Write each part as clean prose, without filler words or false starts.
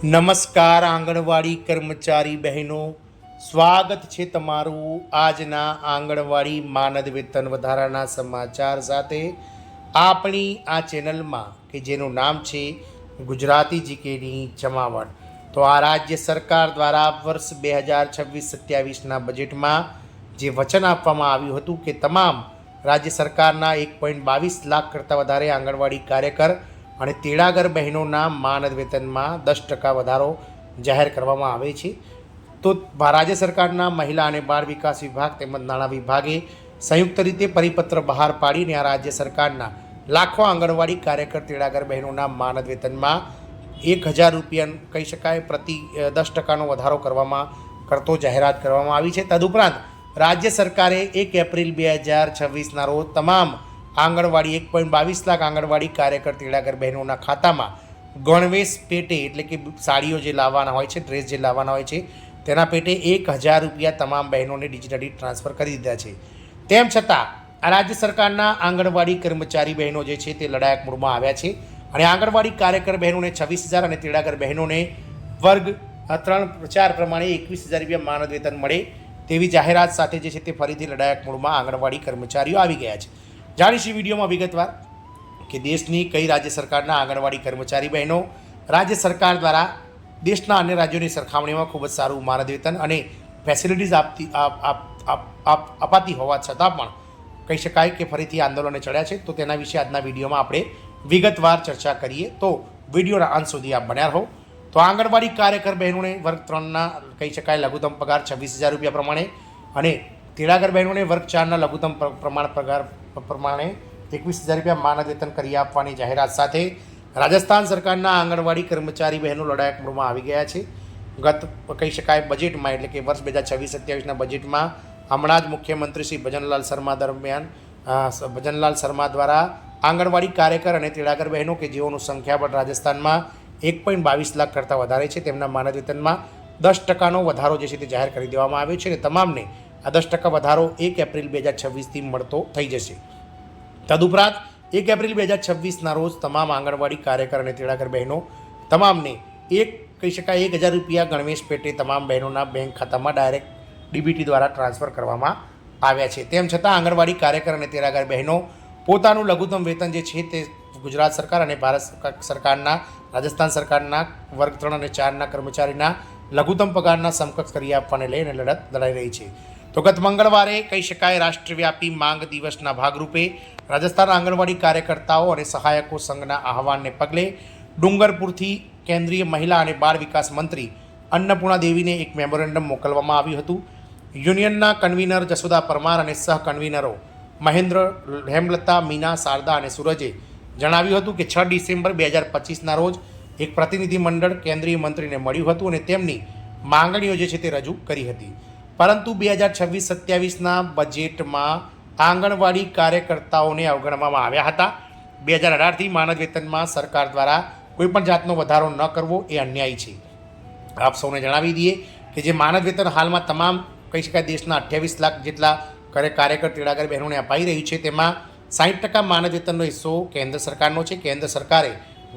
નમસ્કાર આંગણવાડી કર્મચારી બહેનો, સ્વાગત છે તમારું આજના આંગણવાડી માનદ વેતન વધારાના સમાચાર સાથે આપણી આ ચેનલમાં કે જેનું નામ છે ગુજરાતી જીકેની જમાવટ। તો આ રાજ્ય સરકાર દ્વારા વર્ષ 2026-27ના બજેટમાં જે વચન આપવામાં આવ્યું હતું કે તમામ રાજ્ય સરકારના 1.22 લાખ કરતાં વધારે આંગણવાડી કાર્યકર અને તેડાગર બહેનોના માનદ વેતનમાં 10% વધારો જાહેર કરવામાં આવે છે। તો રાજ્ય સરકારના મહિલા અને બાળ વિકાસ વિભાગ તેમજ નાણાં વિભાગે સંયુક્ત રીતે પરિપત્ર બહાર પાડીને આ રાજ્ય સરકારના લાખો આંગણવાડી કાર્યકર તેડાગર બહેનોના માનદ વેતનમાં 1000 રૂપિયા કહી શકાય પ્રતિ 10%નો વધારો કરતો જાહેરાત કરવામાં આવી છે। તદુપરાંત રાજ્ય સરકારે 1 એપ્રિલ 2026ના રોજ તમામ આંગણવાડી 1.22 લાખ આંગણવાડી કાર્યકર તેડાગર બહેનોના ખાતામાં ગણવેશ પેટે એટલે કે સાડીઓ જે લાવવાના હોય છે, ડ્રેસ જે લાવવાના હોય છે તેના પેટે 1000 રૂપિયા તમામ બહેનોને ડિજિટલી ટ્રાન્સફર કરી દીધા છે। તેમ છતાં આ રાજ્ય સરકારના આંગણવાડી કર્મચારી બહેનો જે છે તે લડાયક મૂડમાં આવ્યા છે અને આંગણવાડી કાર્યકર બહેનોને 26,000 અને તેડાગર બહેનોને વર્ગ 3-4 પ્રમાણે 21,000 રૂપિયા માનદ વેતન મળે તેવી જાહેરાત સાથે જે છે તે ફરીથી લડાયક મૂડમાં આંગણવાડી કર્મચારીઓ આવી ગયા છે। જાણીશું વિડીયોમાં વિગતવાર કે દેશની કઈ રાજ્ય સરકારના આંગણવાડી કર્મચારી બહેનો રાજ્ય સરકાર દ્વારા દેશના અન્ય રાજ્યોની સરખામણીમાં ખૂબ જ સારું માનદ વેતન અને ફેસિલિટીઝ અપાતી હોવા છતાં પણ કહી શકાય કે ફરીથી આંદોલને ચડ્યા છે। તો તેના વિશે આજના વિડીયોમાં આપણે વિગતવાર ચર્ચા કરીએ, તો વિડીયોના અંત સુધી આપ બન્યા રહો। તો આંગણવાડી કાર્યકર બહેનોને વર્ગ 3ના કહી શકાય લઘુત્તમ પગાર 26,000 રૂપિયા પ્રમાણે અને તેડાગર બહેનોને વર્ગ 4ના લઘુત્તમ પગાર પ્રમાણે 21,000 રૂપિયા માનદ વેતન કરી આપવાની જાહેરાત સાથે રાજસ્થાન સરકારના આંગણવાડી કર્મચારી બહેનો લડાયક મૂડમાં આવી ગયા છે। ગત કહી શકાય બજેટમાં એટલે કે વર્ષ 2026-27ના બજેટમાં હમણાં જ મુખ્યમંત્રી શ્રી ભજનલાલ શર્મા દ્વારા આંગણવાડી કાર્યકર અને તેડાગર બહેનો કે જેઓનું સંખ્યાબળ રાજસ્થાનમાં 1.22 લાખ કરતાં વધારે છે તેમના માનદ વેતનમાં 10%નો વધારો જે છે તે જાહેર કરી દેવામાં આવ્યો છે અને તમામને આ 10% વધારો 1 એપ્રિલ 2026થી મળતો થઈ જશે। તદુપરાંત 1 એપ્રિલ 2026ના રોજ તમામ આંગણવાડી કાર્યકર અને તેડાગર બહેનો તમામને કહી શકાય 1000 રૂપિયા ગણવેશ પેટે તમામ બહેનોના બેંક ખાતામાં ડાયરેક્ટ ડીબીટી દ્વારા ટ્રાન્સફર કરવામાં આવ્યા છે। તેમ છતાં આંગણવાડી કાર્યકર અને તેડાગર બહેનો પોતાનું લઘુત્તમ વેતન જે છે તે ગુજરાત સરકાર અને ભારત સરકારના રાજસ્થાન સરકારના વર્ગ 3 અને 4ના કર્મચારીના લઘુત્તમ પગારના સમકક્ષ કરી આપવાને લઈને લડત લડાઈ રહી છે। તો ગત મંગળવારે કહી શકાય રાષ્ટ્રવ્યાપી માંગ દિવસના ભાગરૂપે રાજસ્થાન આંગણવાડી કાર્યકર્તાઓ અને સહાયકો સંઘના આહવાનને પગલે ડુંગરપુરથી કેન્દ્રીય મહિલા અને બાળ વિકાસ મંત્રી અન્નપૂર્ણા દેવીને એક મેમોરેન્ડમ મોકલવામાં આવ્યું હતું। યુનિયનના કન્વીનર જશોદા પરમાર અને સહ કન્વીનરો મહેન્દ્ર, હેમલતા, મીના, શારદા અને સૂરજે જણાવ્યું હતું કે 6 ડિસેમ્બર 2025ના રોજ એક પ્રતિનિધિમંડળ કેન્દ્રીય મંત્રીને મળ્યું હતું અને તેમની માંગણીઓ જે છે તે રજૂ કરી હતી, પરંતુ 2026-27ના બજેટમાં આંગણવાડી કાર્યકર્તાઓને અવગણવામાં આવ્યા હતા। 2018થી માનદ વેતનમાં સરકાર દ્વારા કોઈપણ જાતનો વધારો ન કરવો એ અન્યાય છે। આપ સૌને જણાવી દઈએ કે જે માનદ વેતન હાલમાં તમામ કહી શકાય દેશના 28 લાખ જેટલા કાર્યકર તેડાગર બહેનોને અપાઈ રહ્યું છે તેમાં 60% માનદ વેતનનો હિસ્સો કેન્દ્ર સરકારનો છે। કેન્દ્ર સરકારે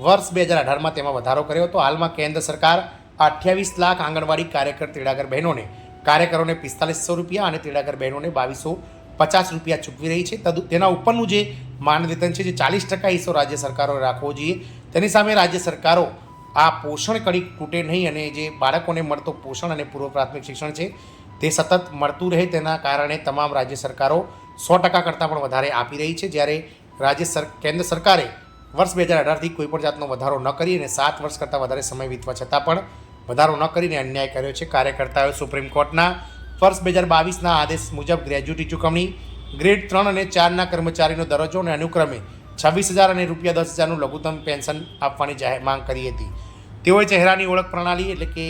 વર્ષ 2018માં તેમાં વધારો કર્યો હતો। હાલમાં કેન્દ્ર સરકાર 28 લાખ આંગણવાડી કાર્યકર તેડાગર બહેનોને કાર્યકરોને 4500 રૂપિયા અને તેડાગર બહેનોને 2250 રૂપિયા ચૂકવી રહી છે। તેના ઉપરનું જે માનદ વેતન છે જે 40% હિસ્સો રાજ્ય સરકારોએ રાખવો જોઈએ। તેની સામે રાજ્ય સરકારો આ પોષણ કડી તૂટે નહીં અને જે બાળકોને મળતો પોષણ અને પૂર્વ પ્રાથમિક શિક્ષણ છે તે સતત મળતું રહે તેના કારણે તમામ રાજ્ય સરકારો 100% કરતાં પણ વધારે આપી રહી છે, જ્યારે કેન્દ્ર સરકારે વર્ષ 2018થી કોઈપણ જાતનો વધારો ન કરી અને 7 વર્ષ કરતાં વધારે સમય વીતવા છતાં પણ વધારો ન કરીને અન્યાય કર્યો છે। કાર્યકર્તાઓએ સુપ્રીમ કોર્ટના વર્ષ 2022ના આદેશ મુજબ ગ્રેજ્યુટી ચૂકવણી, ગ્રેડ 3 અને 4ના કર્મચારીનો દરજ્જો અને અનુક્રમે 26,000 અને રૂપિયા 10,000નું લઘુત્તમ પેન્શન આપવાની માંગ કરી હતી। તેઓએ ચહેરાની ઓળખ પ્રણાલી એટલે કે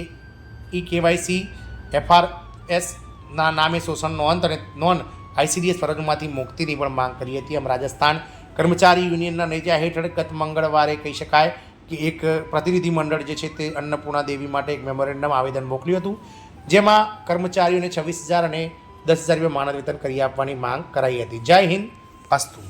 EKYC, FRSના નામે શોષણનો અંત અને નોન ICDS ફરજોમાંથી મુક્તિની પણ માંગ કરી હતી। આમ રાજસ્થાન કર્મચારી યુનિયનના નેજા હેઠળ ગત મંગળવારે કહી શકાય કે એક પ્રતિનિધિમંડળ જે છે તે અન્નપૂર્ણા દેવી માટે એક મેમોરેન્ડમ આવેદન મોકલ્યું હતું, જેમાં કર્મચારીઓને 26,000 અને 10,000 રૂપિયા માનદ વેતન કરી આપવાની માંગ કરાઈ હતી। જય હિન્દ, અસ્તુ।